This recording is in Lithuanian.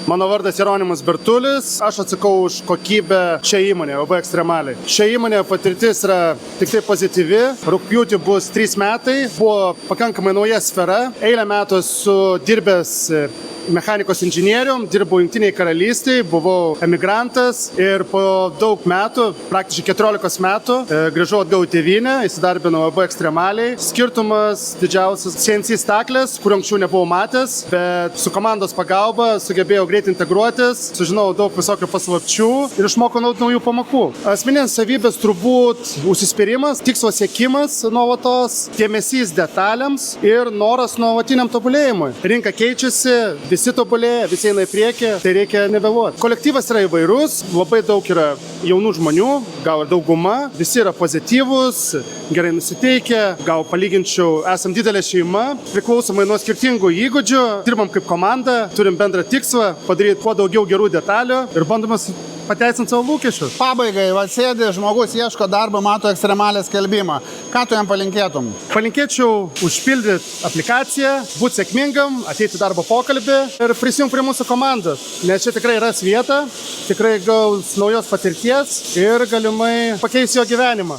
Mano vardas Jeronimas Bertulis, aš atsakau už kokybę šią įmonę, labai ekstremaliai. Šią įmonę patirtis yra tik tai pozityvi, rugpjūtį bus 3 metai, buvo pakankamai nauja sfera, eilę metų esu dirbęs mechanikos inžinierium, dirbau Jungtinėje karalystėje, buvau emigrantas ir po daug metų, praktiškai 14 metų, grįžau atgal į tėvynę, įsidarbinau labai ekstremaliai. Skirtumas didžiausias CNC staklės, kur anksčiau nebuvau matęs, bet su komandos pagalba sugebėjau greit integruotis, sužinojau daug visokių paslapčių ir išmokau naujų pamokų. Asmeninės savybės turbūt užsispyrimas, tikslo siekimas nuolatos, dėmesys detalėms ir noras nuolatiniam tobulėjimui. Rinka keičiasi, visi tobulėja, visi eina į priekį, tai reikia nevėluoti. Kolektyvas yra įvairus, labai daug yra jaunų žmonių, gal ir dauguma, visi yra pozityvūs, gerai nusiteikę, gal palyginčiau, esam didelė šeima, priklausomai nuo skirtingų įgūdžių, dirbam kaip komanda, turim bendrą tikslą, padaryti kuo daugiau gerų detalių ir bandome pateisinti savo lūkesčius. Pabaigai, sėdi žmogus, ieško darbo, mato ekstremalią skelbimą. Ką tu jam palinkėtum? Palinkėčiau užpildyti aplikaciją, būti sėkmingam, ateiti į darbo pokalbį ir prisijungti prie mūsų komandos. Nes čia tikrai ras vietą, tikrai gaus naujos patirties ir galimai pakeis jo gyvenimą.